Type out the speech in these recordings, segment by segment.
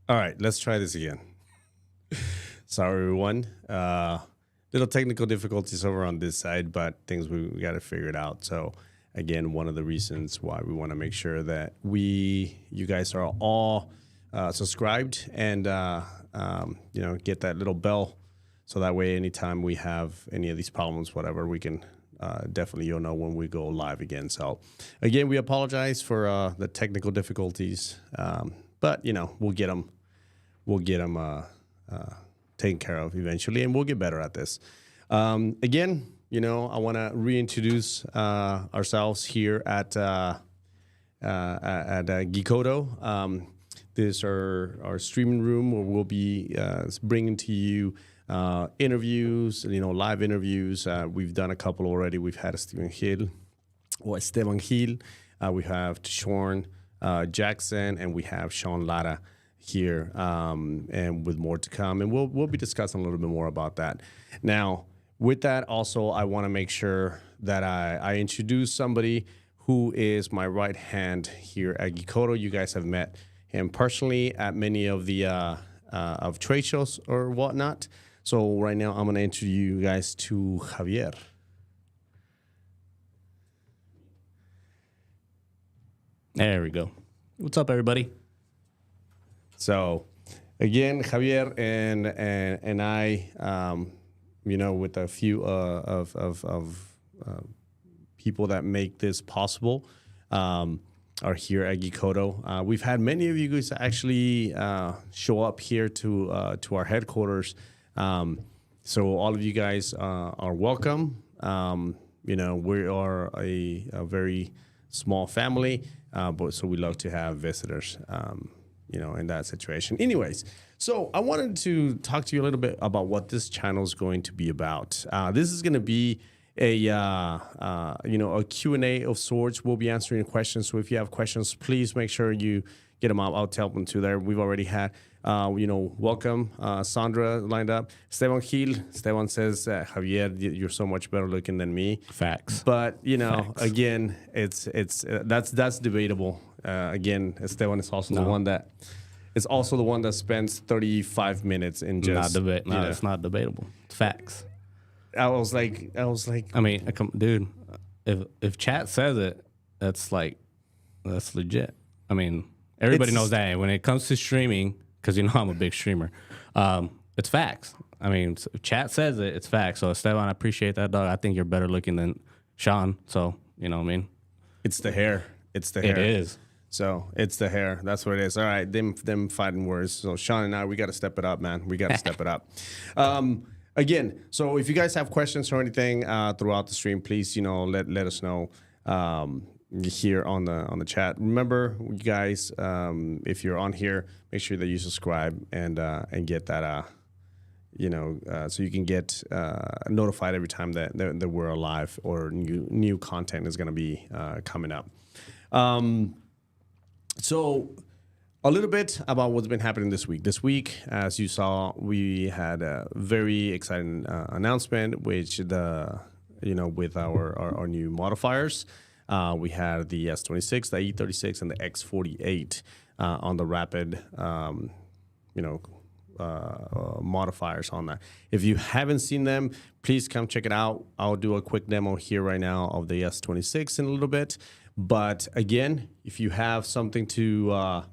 All right, let's try this again. Sorry, everyone. Little technical difficulties over on this side, but things we got to figure it out. So, again, one of the reasons why we want to make sure that you guys are all subscribed and get that little bell, so that way, anytime we have any of these problems, whatever, we can definitely you'll know when we go live again. So, again, we apologize for the technical difficulties, but we'll get them. We'll get them taken care of eventually, and we'll get better at this. Again, I want to reintroduce ourselves here at Geekoto. This is our streaming room where we'll be bringing to you interviews, live interviews. We've done a couple already. We've had Esteban Gil. We have Shorn Jackson, and we have Sean Lara here, and with more to come. And we'll be discussing a little bit more about that. Now, with that, also, I want to make sure that I introduce somebody who is my right hand here at Geekoto. You guys have met him personally at many of the of trade shows or whatnot. So right now, I'm going to introduce you guys to Javier. There we go. What's up, everybody? So, again, Javier and I, with a few of people that make this possible, are here at Geekoto. We've had many of you guys actually show up here to our headquarters. So all of you guys are welcome. We are a very small family, but so we love to have visitors. In that situation. Anyways, so I wanted to talk to you a little bit about what this channel is going to be about. This is going to be a Q&A of sorts. We'll be answering questions. So if you have questions, please make sure you get them out. I'll tell them to there. We've already had, welcome Sandra lined up. Esteban Gil. Esteban says, Javier, you're so much better looking than me. Facts. But Facts. Again, that's debatable. Again, Esteban is also the one that spends 35 minutes in just it's not debatable. It's facts. I was like, I mean, dude, if chat says it, that's legit. I mean, everybody knows that when it comes to streaming, because I'm a big streamer. It's facts. I mean, if chat says it, it's facts. So Esteban, I appreciate that, dog. I think you're better looking than Sean. So you know what I mean. It's the hair. It's the hair. It is. So it's the hair. That's what it is. All right, them fighting words. So Sean and I, we got to step it up, man. We got to step it up. Again, so if you guys have questions or anything throughout the stream, please, let us know here on the chat. Remember, you guys, if you're on here, make sure that you subscribe and get that, so you can get notified every time that we're alive or new content is going to be coming up. So a little bit about what's been happening this week. This week, as you saw, we had a very exciting announcement, which with our new modifiers. We had the S26, the E36, and the X48 on the rapid, modifiers on that. If you haven't seen them, please come check it out. I'll do a quick demo here right now of the S26 in a little bit. But again, if you have something to,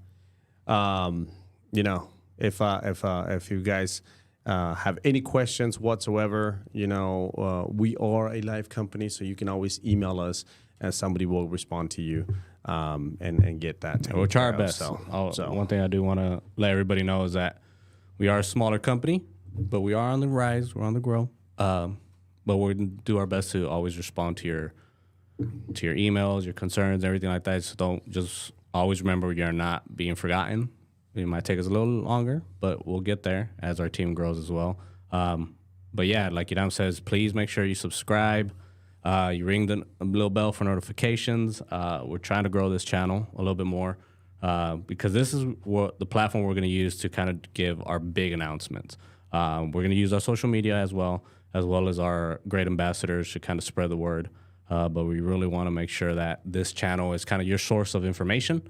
if you guys have any questions whatsoever, we are a live company, so you can always email us, and somebody will respond to you and get that. We'll try our best. So one thing I do want to let everybody know is that we are a smaller company, but we are on the rise. We're on the grow. But we're going to do our best to always respond to your emails, your concerns, everything like that. So don't just always remember you're not being forgotten. It might take us a little longer, but we'll get there as our team grows as well. But yeah, like Yadam says, please make sure you subscribe. You ring the little bell for notifications. We're trying to grow this channel a little bit more because this is what the platform we're going to use to kind of give our big announcements. We're going to use our social media as well as our great ambassadors to kind of spread the word. But we really want to make sure that this channel is kind of your source of information.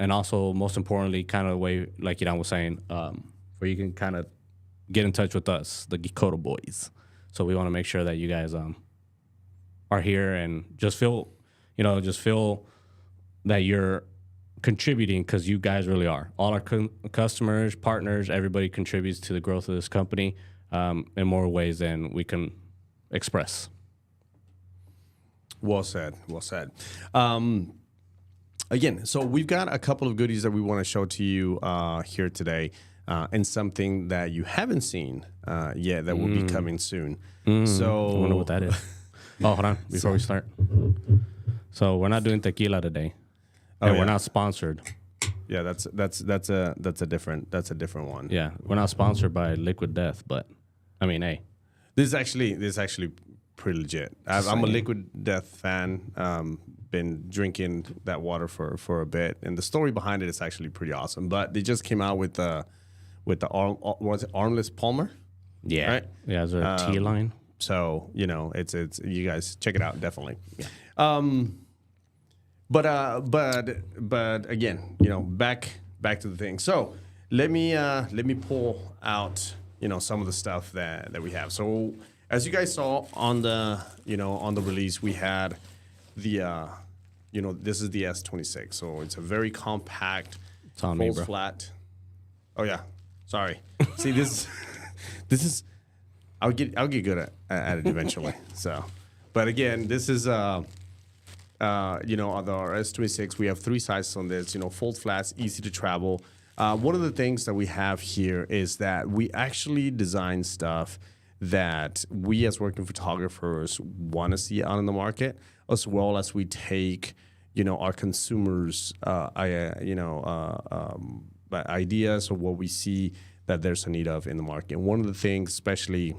and also most importantly, kind of the way like Iran was saying, where you can kind of get in touch with us, the Geekoto boys. So we want to make sure that you guys are here and just feel that you're contributing, because you guys really are. All our customers, partners, everybody contributes to the growth of this company in more ways than we can express. Well said. Well said. Again, so we've got a couple of goodies that we want to show to you here today, and something that you haven't seen yet that will be coming soon. So I wonder what that is. Oh, hold on before we start. So we're not doing tequila today, and we're not sponsored. Yeah, that's a different one. Yeah, we're not sponsored by Liquid Death, but I mean, hey, this is actually pretty legit. I'm a Liquid Death fan. Been drinking that water for a bit, and the story behind it is actually pretty awesome. But they just came out with the Armless Palmer? Yeah, right? Yeah, is there a T line? So it's you guys check it out definitely. Yeah. But again, back to the thing. So let me pull out some of the stuff that we have. So as you guys saw on the release, we had the this is the S26. So it's a very compact, folds flat. Oh yeah, sorry. See this is I'll get good at it eventually. So, but again, this is on our S26, we have 3 sizes on this. Fold flats, easy to travel. One of the things that we have here is that we actually design stuff that we as working photographers want to see out in the market, as well as we take our consumers ideas of what we see that there's a need of in the market. And one of the things, especially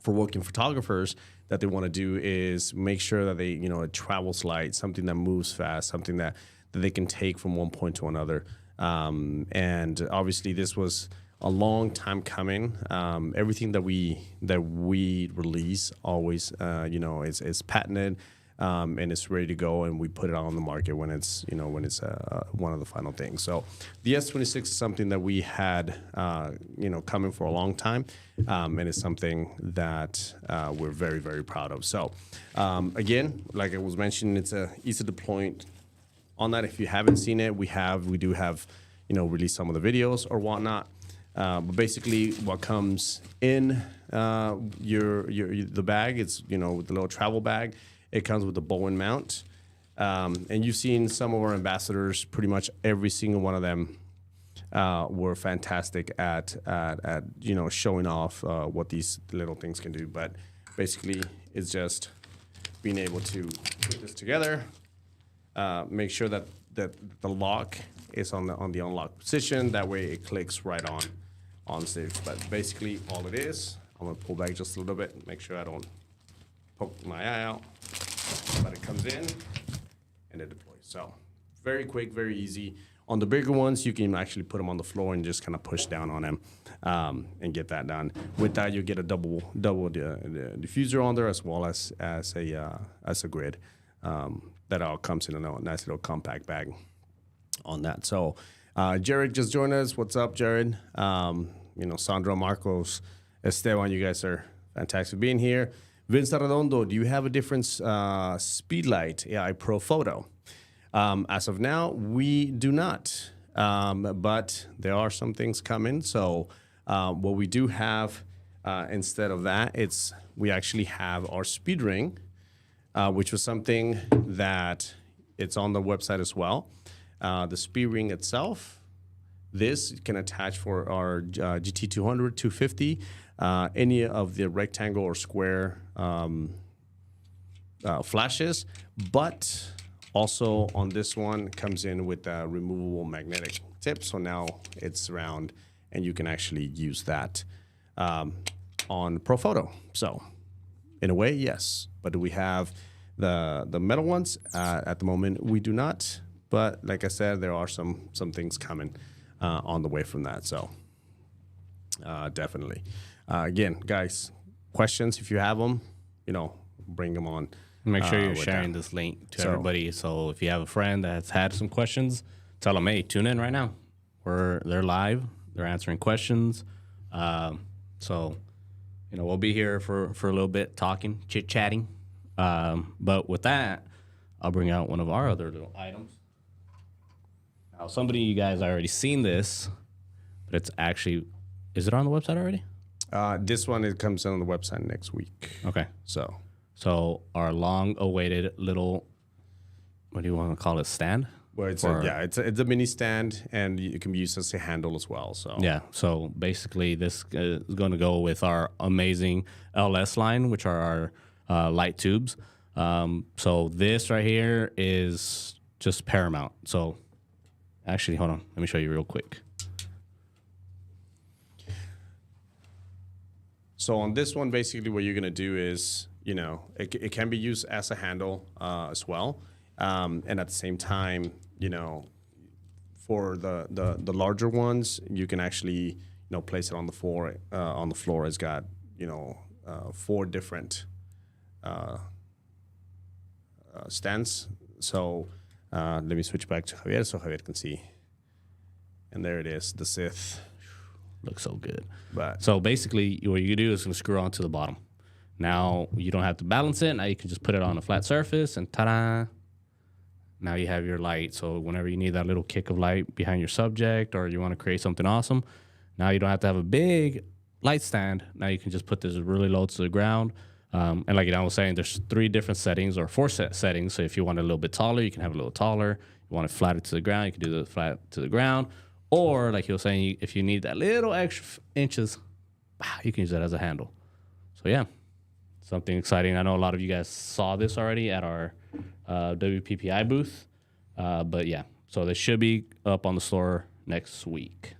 for working photographers, that they want to do is make sure that they, it travels light, something that moves fast, something that they can take from one point to another. And obviously, this was a long time coming. Everything that we release always, is patented. And it's ready to go, and we put it on the market when it's one of the final things. So the S26 is something that we had coming for a long time, and it's something that we're very, very proud of. So again, like I was mentioning, it's a easy deployment on that. If you haven't seen it, we do have released some of the videos or whatnot. But basically, what comes in the bag, it's with the little travel bag. It comes with a bow and mount, and you've seen some of our ambassadors. Pretty much every single one of them were fantastic at showing off what these little things can do. But basically, it's just being able to put this together, make sure that the lock is on the unlock position. That way, it clicks right on stage. But basically, all it is, I'm gonna pull back just a little bit, make sure I don't poke my eye out. But it comes in and it deploys. So very quick, very easy. On the bigger ones, you can actually put them on the floor and just kind of push down on them and get that done. With that, you get a double diffuser on there, as well as a grid that all comes in a nice little compact bag on that. So Jared just joined us. What's up, Jared? Sandra, Marcos, Esteban, you guys are fantastic for being here. Vince Arredondo, do you have a different Speedlight AI Pro photo? As of now, we do not, but there are some things coming. So what we do have instead of that, we actually have our speed ring, which was something that it's on the website as well. The speed ring itself, this can attach for our GT200, 250, any of the rectangle or square flashes, but also on this one comes in with a removable magnetic tip. So now it's round and you can actually use that on Pro Photo. So in a way, yes. But do we have the metal ones? At the moment, we do not. But like I said, there are some things coming on the way from that. So definitely. Again, guys, questions, if you have them, bring them on. Make sure you're sharing this link to everybody. So if you have a friend that's had some questions, tell them, hey, tune in right now. They're live. They're answering questions. So, we'll be here for a little bit, talking, chit-chatting. But with that, I'll bring out one of our other little items. Now, somebody you guys already seen this, but it's actually, is it on the website already? This one, it comes on the website next week. Okay. So our long-awaited little, what do you want to call it, stand? Well, it's a mini stand, and it can be used as a handle as well. So yeah, so basically this is going to go with our amazing LS line, which are our light tubes. So this right here is just paramount. So actually, hold on, let me show you real quick. So on this one, basically what you're going to do is, it can be used as a handle as well. And at the same time, for the larger ones, you can actually, place it on the floor. On the floor, it's got, 4 different stands. So let me switch back to Javier so Javier can see. And there it is, the Sith. Looks so good. But so basically, what you do is screw onto the bottom. Now you don't have to balance it. Now you can just put it on a flat surface, and ta-da! Now you have your light. So whenever you need that little kick of light behind your subject, or you want to create something awesome, now you don't have to have a big light stand. Now you can just put this really low to the ground. And like I was saying, there's 3 different settings or 4 settings. So if you want it a little bit taller, you can have it a little taller. You want it flatter to the ground, you can do the flat to the ground. Or like he was saying, if you need that little extra inches, you can use that as a handle. So yeah, something exciting. I know a lot of you guys saw this already at our WPPI booth. But yeah, so they should be up on the store next week.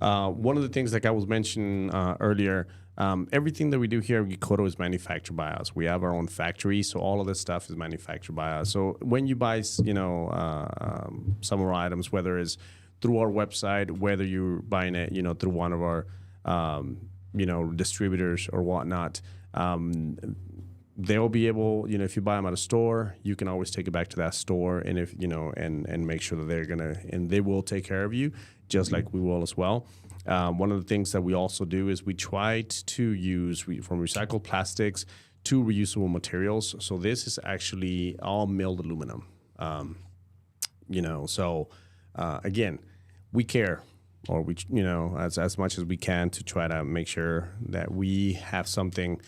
One of the things like I was mentioning earlier, everything that we do here at Geekoto is manufactured by us. We have our own factory, so all of this stuff is manufactured by us. So when you buy, some of our items, whether it's through our website, whether you're buying it, through one of our, distributors or whatnot, they'll be able, if you buy them at a store, you can always take it back to that store, and if and make sure that they will take care of you, just like we will as well. One of the things that we also do is we try to use from recycled plastics to reusable materials. So this is actually all milled aluminum. So again, we care, or we as much as we can to try to make sure that we have something,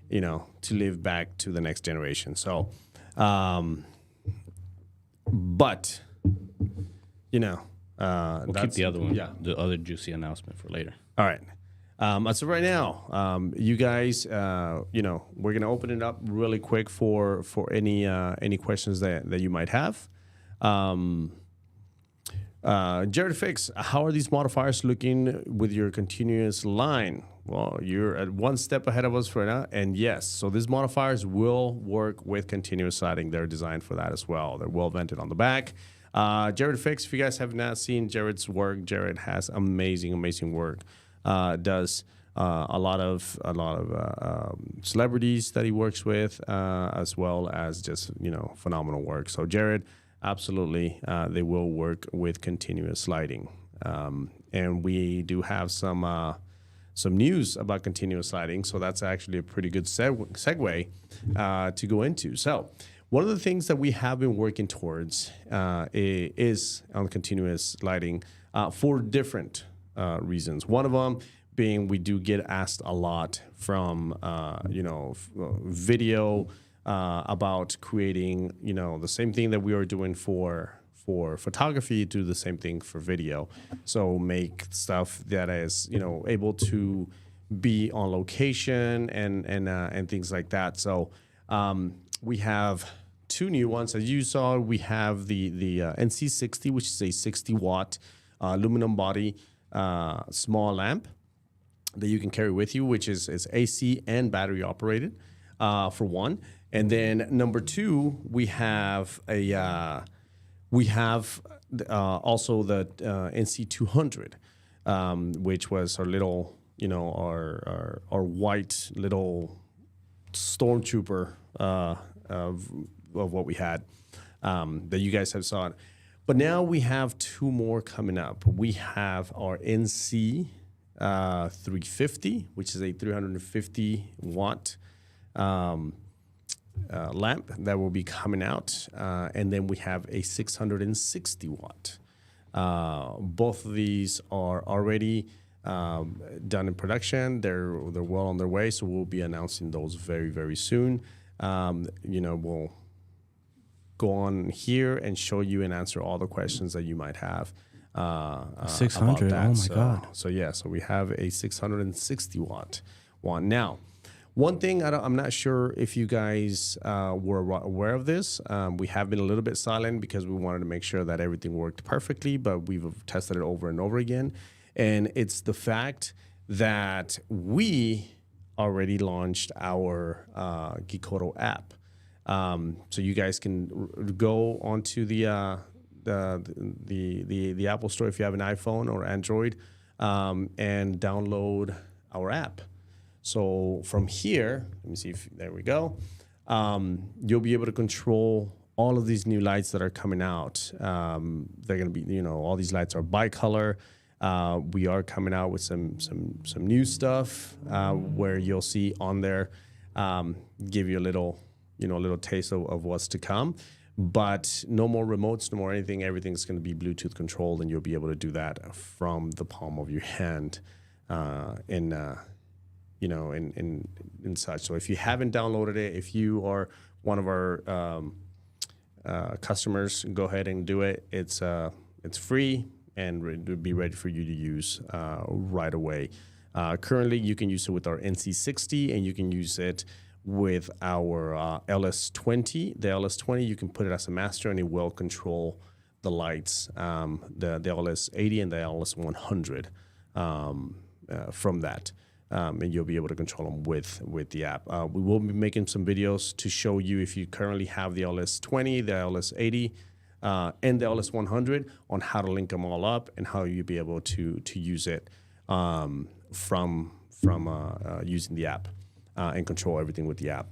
to live back to the next generation. So, but we'll keep the other one, the other juicy announcement for later. All right. So right now, you guys, we're gonna open it up really quick for any questions that you might have. Jared Fix, how are these modifiers looking with your continuous line? Well, you're at one step ahead of us right now, and yes, so these modifiers will work with continuous sliding. They're designed for that as well. They're well vented on the back. Jared Fix, if you guys have not seen Jared's work, Jared has amazing work. Does a lot of celebrities that he works with, as well as just phenomenal work. So Jared, absolutely, they will work with continuous sliding, and we do have some news about continuous sliding. So that's actually a pretty good segue to go into. So one of the things that we have been working towards is on continuous sliding for different reasons. One of them being we do get asked a lot from video about creating the same thing that we are doing for photography, do the same thing for video. So make stuff that is able to be on location and things like that. So we have 2 new ones. As you saw, we have the NC60, which is a 60-watt aluminum body small lamp that you can carry with you, which is AC and battery operated, for one. And then number 2, we have also the NC200, which was our little, our white little stormtrooper of what we had, that you guys have saw. But now we have two more coming up. We have our NC 350, which is a 350 watt lamp that will be coming out. And then we have a 660 watt. Both of these are already done in production. They're well on their way, so we'll be announcing those very, very soon. We'll go on here and show you and answer all the questions that you might have. 600. About that. Oh my God. So we have a 660 watt one. Now, one thing I'm not sure if you guys were aware of this. We have been a little bit silent because we wanted to make sure that everything worked perfectly, but we've tested it over and over again. And it's the fact that we already launched our Geekoto app. So you guys can go onto the Apple Store if you have an iPhone or Android, and download our app. So from here, let me see if there we go. You'll be able to control all of these new lights that are coming out. They're going to be, all these lights are bicolor. We are coming out with some new stuff where you'll see on there, give you a little taste of what's to come. But no more remotes, no more anything. Everything's going to be Bluetooth controlled, and you'll be able to do that from the palm of your hand, in such. So if you haven't downloaded it, if you are one of our customers, go ahead and do it. It's free and be ready for you to use right away. Currently, you can use it with our NC60, and you can use it with our LS20. The LS20, you can put it as a master, and it will control the lights, the LS80 and the LS100 from that. And you'll be able to control them with the app. We will be making some videos to show you if you currently have the LS20, the LS80, and the LS100 on how to link them all up and how you'll be able to use it from using the app and control everything with the app.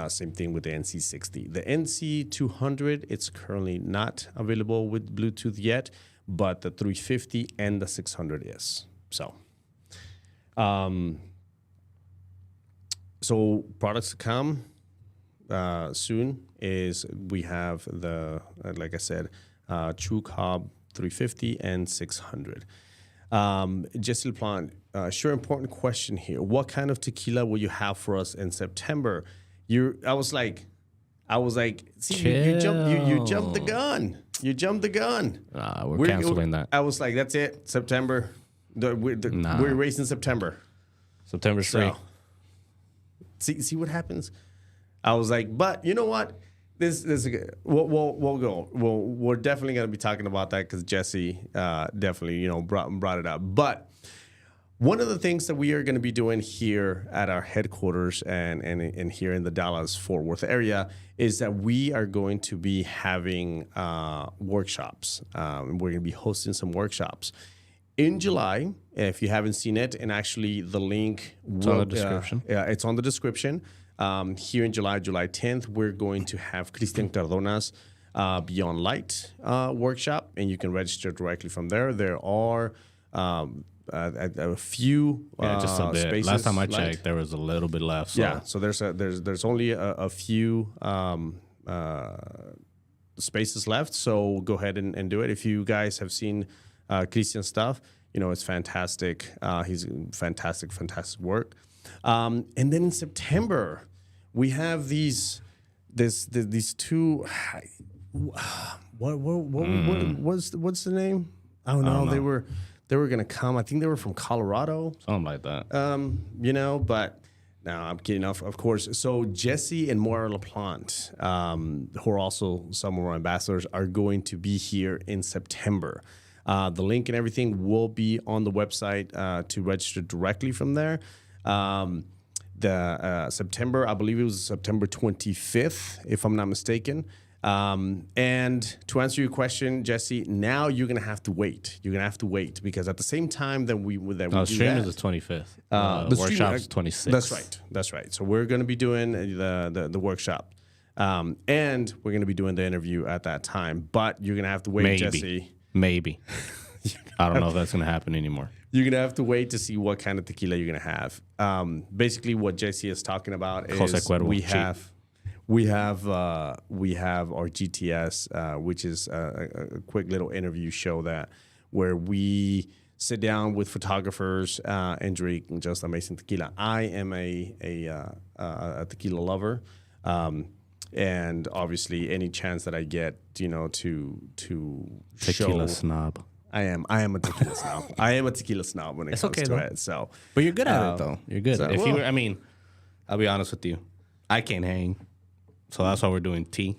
Same thing with the NC60. The NC200, it's currently not available with Bluetooth yet, but the 350 and the 600 is. So products to come soon is we have the, like I said, True Cobb 350 and 600. Jesse LaPlante, sure, important question here. What kind of tequila will you have for us in September? I was like, see, you jumped the gun. You jumped the gun. We're canceling that. I was like, that's it, September. We're racing September. September's free. See what happens. I was like, but you know what? We'll go. We're definitely gonna be talking about that because Jesse definitely brought it up. But one of the things that we are going to be doing here at our headquarters and here in the Dallas-Fort Worth area is that we are going to be having workshops. We're going to be hosting some workshops in July. If you haven't seen it, and actually the link it's on the description. It's on the description. Here in July 10th, we're going to have Christian Cardona's Beyond Light workshop, and you can register directly from there. There are a few just a bit. Spaces. Last time I checked, there was a little bit left. So. Yeah, so there's only a few spaces left. So go ahead and do it. If you guys have seen Christian's stuff, it's fantastic. He's fantastic work. And then in September, we have these two. What's the name? Oh no, they were gonna come. I think they were from Colorado, something like that. But no, I'm kidding. Of course. So Jesse and Moira LaPlante, who are also some of our ambassadors, are going to be here in September. The link and everything will be on the website to register directly from there. September, I believe it was September 25th, if I'm not mistaken. And to answer your question, Jesse, now you're gonna have to wait. You're gonna have to wait because at the same time that we do that, stream is the 25th. The workshop's 26th. That's right. So we're gonna be doing the workshop And we're going to be doing the interview at that time. But you're going to have to wait, Jesse. Maybe. I don't know if that's going to happen anymore. You're going to have to wait to see what kind of tequila you're going to have. Basically, what Jesse is talking about is we have our GTS, which is a quick little interview show where we sit down with photographers and drink just amazing tequila. I am a tequila lover, and obviously, any chance that I get, to tequila show, snob. I am a tequila snob. I am a tequila snob when it comes to it. So, but you're good at it though. You're good. So, I'll be honest with you. I can't hang, so that's why we're doing tea.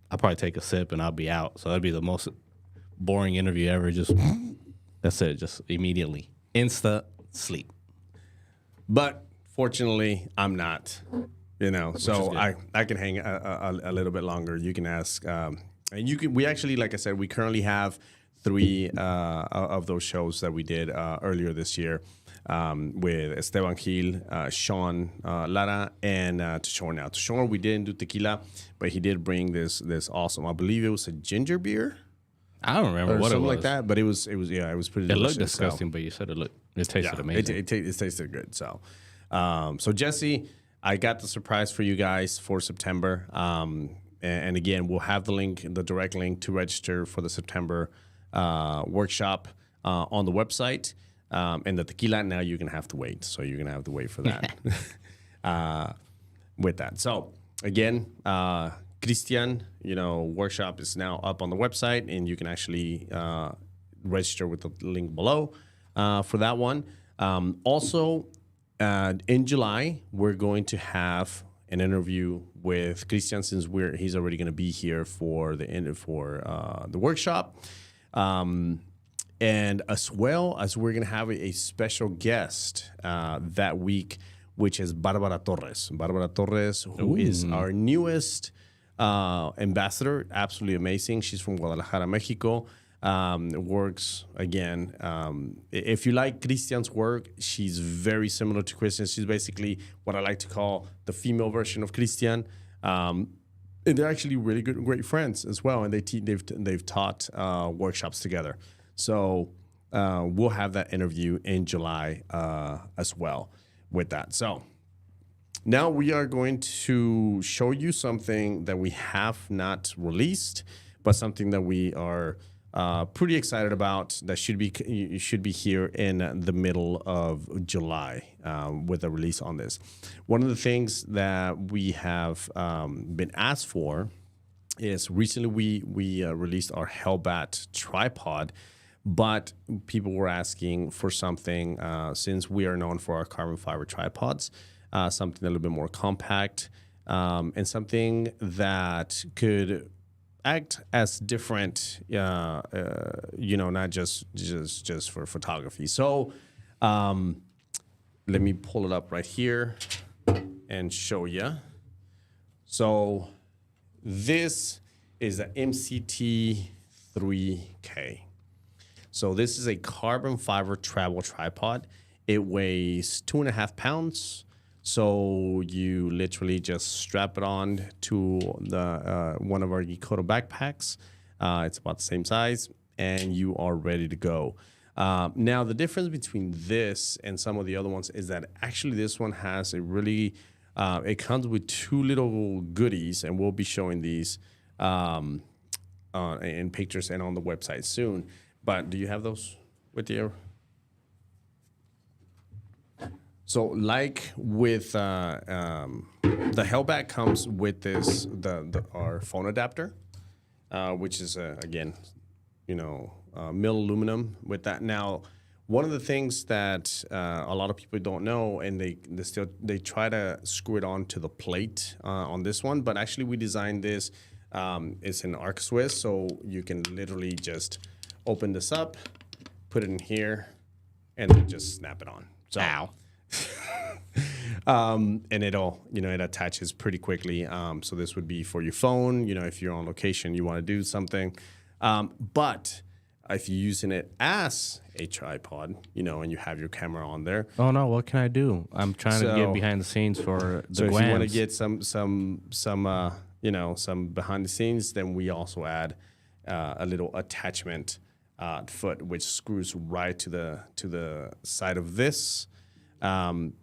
I'll probably take a sip and I'll be out. So that'd be the most boring interview ever. Just that's it. Just immediately insta sleep. But fortunately, I'm not. So I can hang a little bit longer. You can ask, and we actually, like I said, we currently have 3 of those shows that we did earlier this year with Esteban Gil, Sean Lara, and Tashore. Now, Tashore, we didn't do tequila, but he did bring this awesome, I believe it was a ginger beer. I don't remember what it was. Something like that, but it was pretty delicious. It looked disgusting, but you said it tasted amazing. It tasted good. So, so Jesse, I got the surprise for you guys for September. And again, we'll have the direct link to register for the September workshop on the website. And the tequila, now you're going to have to wait. So you're going to have to wait for that with that. So again, Christian, workshop is now up on the website, and you can actually register with the link below for that one. Also, in July, we're going to have an interview with Christian, since he's already going to be here for the workshop. And as well as we're going to have a special guest that week, which is Barbara Torres. Barbara Torres, who is our newest ambassador, absolutely amazing. She's from Guadalajara, Mexico. Works, again, if you like Christian's work, she's very similar to Christian. She's basically what I like to call the female version of Christian. And they're actually really great friends as well. And they've taught workshops together. So we'll have that interview in July as well with that. So now we are going to show you something that we have not released, but something that we are pretty excited about that should be here in the middle of July with a release on this. One of the things that we have been asked for is recently we released our Hellbat tripod, but people were asking for something since we are known for our carbon fiber tripods, something a little bit more compact and something that could act as different, not just for photography. So let me pull it up right here and show you. So this is a MCT3K. So this is a carbon fiber travel tripod. It weighs 2.5 pounds. So you literally just strap it on to the one of our Geekoto backpacks. It's about the same size, and you are ready to go. Now, the difference between this and some of the other ones is that actually this one has a really, it comes with 2 little goodies, and we'll be showing these in pictures and on the website soon. But do you have those with you? So, like with the Hellbat comes with this our phone adapter, which is again, mill aluminum with that. Now, one of the things that a lot of people don't know, and they try to screw it on to the plate on this one, but actually we designed this. It's an arc Swiss, so you can literally just open this up, put it in here, and then just snap it on. So, ow. And it'll, it attaches pretty quickly. So this would be for your phone, if you're on location, you want to do something. But if you're using it as a tripod, and you have your camera on there. Oh no, what can I do? I'm trying to get behind the scenes for the So if you want to get some some behind the scenes, then we also add a little attachment foot, which screws right to the side of this. And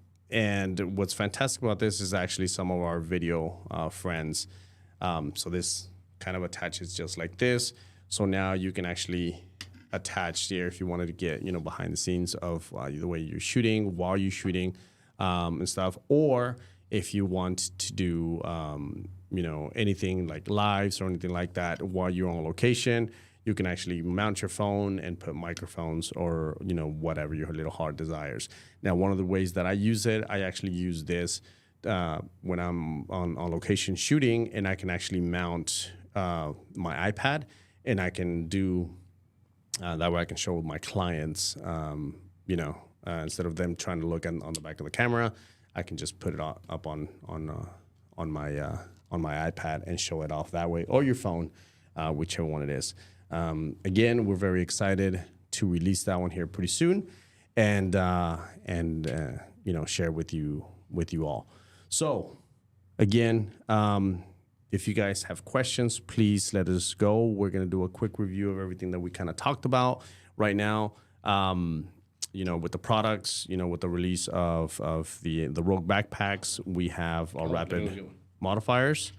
what's fantastic about this is actually some of our video friends. So this kind of attaches just like this. So now you can actually attach here if you wanted to get, behind the scenes of the way you're shooting, while you're shooting and stuff. Or if you want to do, anything like lives or anything like that while you're on location, you can actually mount your phone and put microphones or, whatever your little heart desires. Now, one of the ways that I use it, I actually use this when I'm on location shooting, and I can actually mount my iPad, and I can do that way I can show my clients, instead of them trying to look on the back of the camera, I can just put it up on my iPad and show it off that way, or your phone, whichever one it is. Again, we're very excited to release that one here pretty soon, and share with you all. So, again, if you guys have questions, please let us go. We're gonna do a quick review of everything that we kind of talked about right now. With the products, with the release of the Rogue backpacks, we have our rapid modifiers.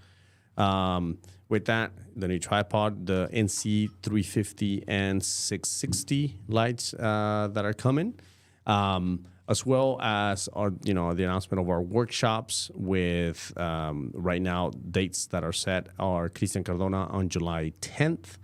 With that, the new tripod, the NC 350 and 660 lights that are coming, as well as the announcement of our workshops with right now dates that are set are Christian Cardona on July 10th,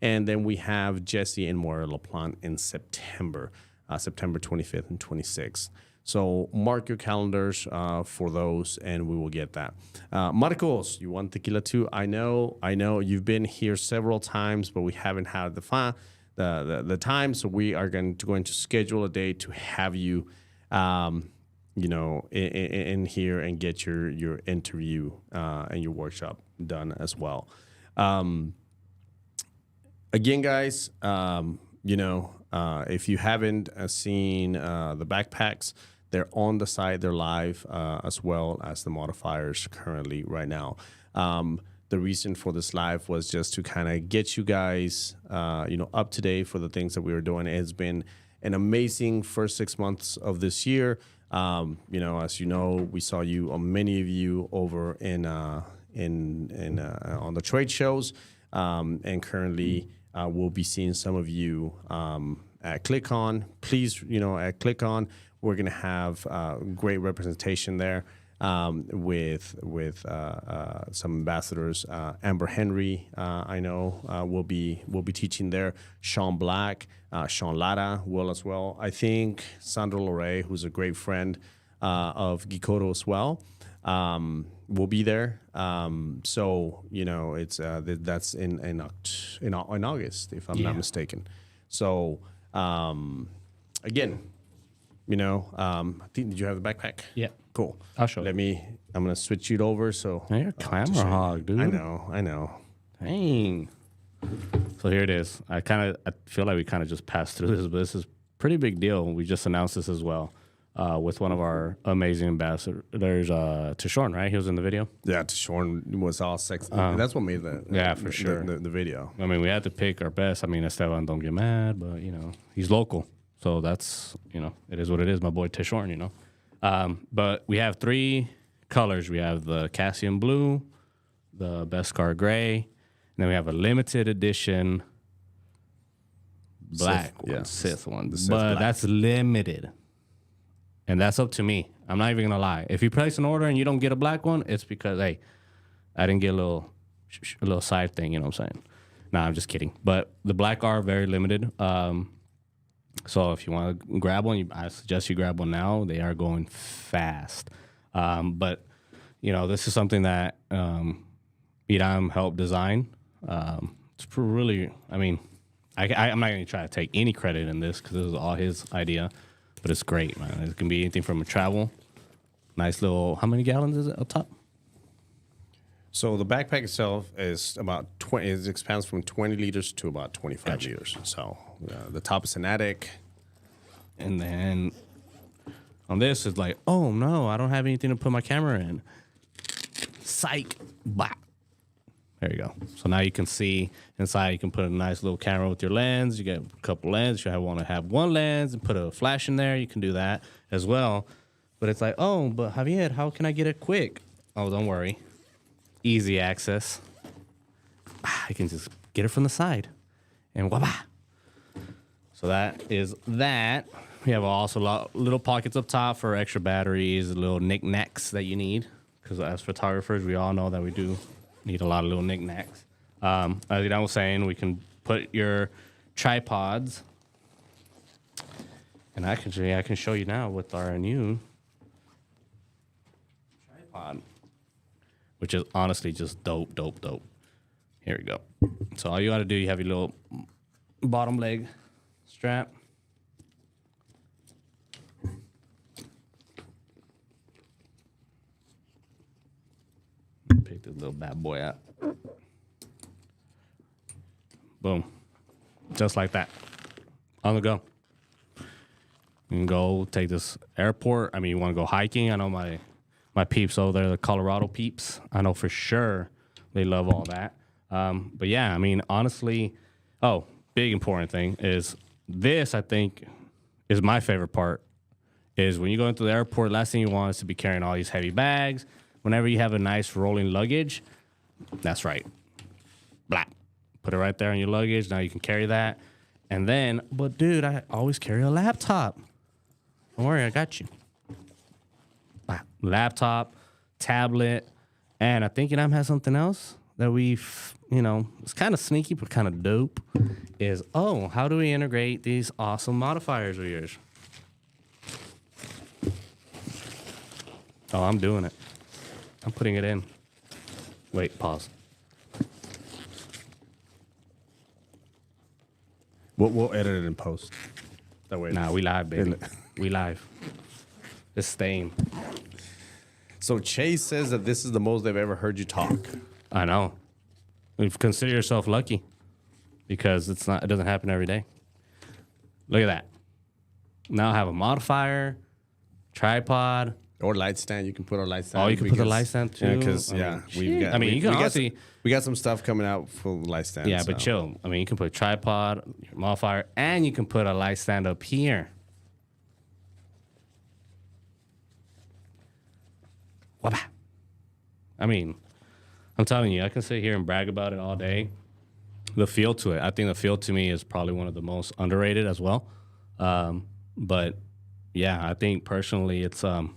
and then we have Jesse and Moira LaPlante in September 25th and 26th. So mark your calendars for those, and we will get that. Marcos, you want tequila too? I know you've been here several times, but we haven't had the time. So we are going to schedule a day to have you, in here and get your interview and your workshop done as well. Again, guys, if you haven't seen the backpacks, they're on the site, they're live, as well as the modifiers currently right now. The reason for this live was just to kind of get you guys, up to date for the things that we were doing. It's been an amazing first 6 months of this year. As you know, we saw many of you over in on the trade shows, and currently we'll be seeing some of you at ClickOn. Please, at ClickOn, we're going to have great representation there with some ambassadors. Amber Henry, I know, will be teaching there. Sean Black, Sean Lara will as well. I think Sandra Lorey, who's a great friend of Geekoto as well, will be there. So it's that's in August, if I'm not mistaken. So again, I think, did you have the backpack? Yeah. Cool. I'll show I'm gonna switch it over. So you're a camera hog, dude. I know. Dang. So here it is. I feel like we kind of just passed through this, but this is a pretty big deal. We just announced this as well with one of our amazing ambassadors. There's Tishorn, right? He was in the video. Yeah, Tishorn was all sexy. That's what made for sure the video. I mean, we had to pick our best. I mean, Esteban, don't get mad, but he's local, so that's it is what it is. My boy Tishorn, But we have 3 colors. We have the Cassian Blue, the Beskar Gray, and then we have a limited edition black Sith one. But black. That's limited. And that's up to me. I'm not even going to lie. If you place an order and you don't get a black one, it's because, hey, I didn't get a little side thing, you know what I'm saying? Nah, I'm just kidding. But the black are very limited. So if you want to grab one, I suggest you grab one now. They are going fast. But, this is something that Iram helped design. It's really, I'm not going to try to take any credit in this because this is all his idea. But it's great, man. It can be anything from a travel. Nice little, how many gallons is it up top? So the backpack itself is about 20, it expands from 20 liters to about 25 liters. So the top is an attic. And then on this is like, oh no, I don't have anything to put my camera in. Psych. Bah. There you go. So now you can see inside. You can put a nice little camera with your lens. You get a couple lenses. You want to have one lens and put a flash in there. You can do that as well. But it's like, oh, but Javier, how can I get it quick? Oh, don't worry. Easy access. I can just get it from the side. And voila. So that is that. We have also little pockets up top for extra batteries, little knickknacks that you need. Because as photographers, we all know that we do need a lot of little knickknacks. As I was saying, we can put your tripods. And I can show you now with our new tripod, which is honestly just dope. Here we go. So all you got to do, you have your little bottom leg strap. Pick this little bad boy out. Boom. Just like that. On the go. You can go take this airport. I mean, you want to go hiking. I know my peeps over there, the Colorado peeps. I know for sure they love all that. But yeah, I mean, honestly, big important thing is this, I think, is my favorite part, is when you go into the airport, last thing you want is to be carrying all these heavy bags. Whenever you have a nice rolling luggage, that's right. Blah. Put it right there on your luggage. Now you can carry that. And then, but dude, I always carry a laptop. Don't worry, I got you. Blah. Laptop, tablet, and I think Inam has something else that it's kind of sneaky but kind of dope, is, how do we integrate these awesome modifiers of yours? Oh, I'm doing it. I'm putting it in. Wait, pause. We'll edit it in post. That way. Nah, we live, baby. We live. It's staying. So Chase says that this is the most they've ever heard you talk. I know. Consider yourself lucky, because it doesn't happen every day. Look at that. Now I have a modifier, tripod. Or light stand. You can put a light stand. Oh, you can put the light stand too. We got some stuff coming out for the light stand. Yeah, but chill. I mean, you can put a tripod, your modifier, and you can put a light stand up here. I mean, I'm telling you, I can sit here and brag about it all day. The feel to it, I think the feel to me is probably one of the most underrated as well. But yeah, I think personally, it's a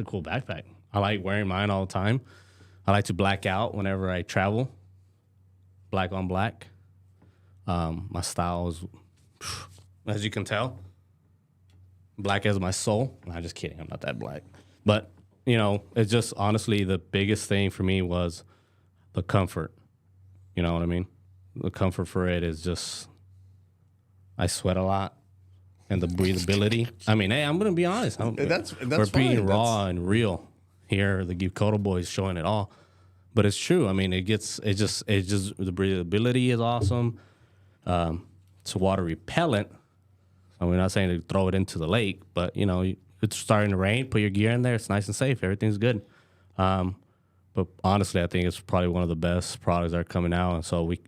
cool backpack. I like wearing mine all the time. I like to black out whenever I travel. Black on black. My style is, as you can tell, black as my soul. I'm just kidding. I'm not that black. But, it's just honestly the biggest thing for me was the comfort. You know what I mean? The comfort for it is just, I sweat a lot. And the breathability. I mean, hey, I'm gonna be honest. We're being raw and real here. The Geekoto boys showing it all, but it's true. I mean, the breathability is awesome. It's water repellent. I mean, we're not saying to throw it into the lake, but it's starting to rain. Put your gear in there. It's nice and safe. Everything's good. But honestly, I think it's probably one of the best products that are coming out. And so we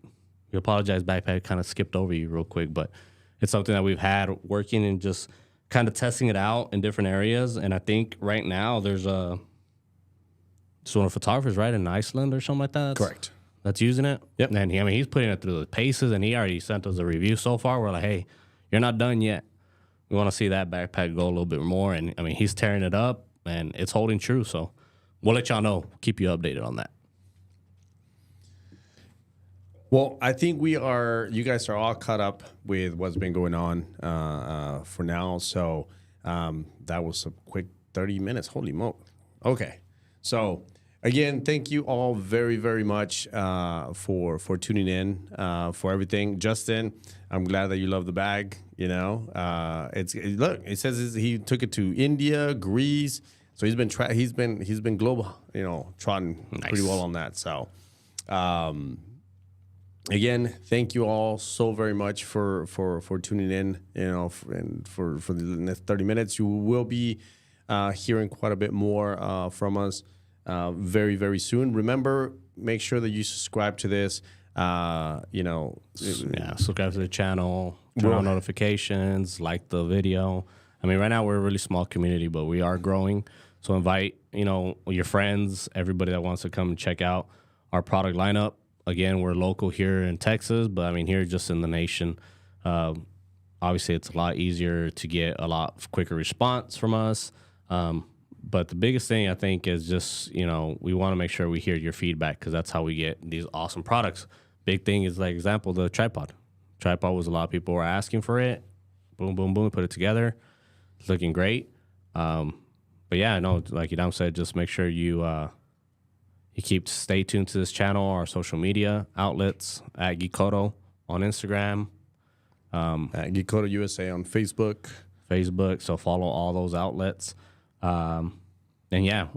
apologize. Backpack kind of skipped over you real quick, but it's something that we've had working and just kind of testing it out in different areas. And I think right now there's one of photographers, right, in Iceland or something like that. Correct. That's using it. Yep. And he's putting it through the paces, and he already sent us a review so far. We're like, hey, you're not done yet. We want to see that backpack go a little bit more. And I mean, he's tearing it up, and it's holding true. So we'll let y'all know. Keep you updated on that. Well, I think you guys are all caught up with what's been going on for now. So that was a quick 30 minutes. Holy moly. Okay. So again, thank you all very, very much for tuning in, for everything. Justin, I'm glad that you love the bag. Look, it says he took it to India, Greece. So he's been global, trotting pretty well on that. So again, thank you all so very much for tuning in, and for the next 30 minutes. You will be hearing quite a bit more from us. very, very soon. Remember, make sure that you subscribe to this. Subscribe to the channel, turn on notifications, like the video. I mean, right now we're a really small community, but we are growing. So invite, your friends, everybody that wants to come and check out our product lineup. Again, we're local here in Texas, but I mean, here just in the nation. Obviously, it's a lot easier to get a lot quicker response from us. But the biggest thing I think is just, we want to make sure we hear your feedback because that's how we get these awesome products. Big thing is, like, example, the tripod. Tripod was a lot of people were asking for it. Boom, boom, boom, put it together. It's looking great. But yeah, no, like Idam said, just make sure you stay tuned to this channel, our social media outlets at Geekoto on Instagram. At Geekoto USA on Facebook. So follow all those outlets. And yeah,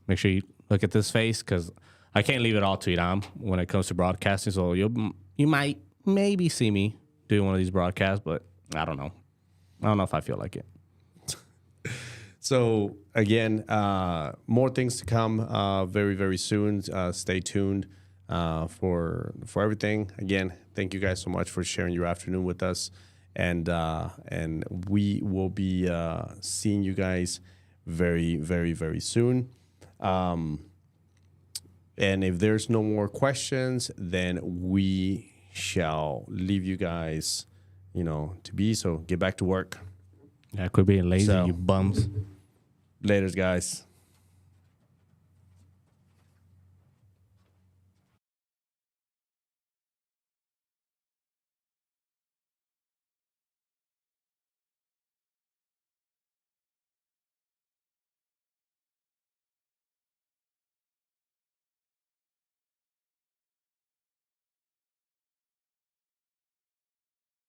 make sure you look at this face because I can't leave it all to Idam when it comes to broadcasting. So you might maybe see me doing one of these broadcasts, but I don't know. I don't know if I feel like it. So again, more things to come very, very soon. Stay tuned for everything. Again, thank you guys so much for sharing your afternoon with us, and we will be seeing you guys very, very, very soon. And if there's no more questions, then we shall leave you guys, to be. So get back to work. Yeah, quit being lazy, you bums. Laters, guys.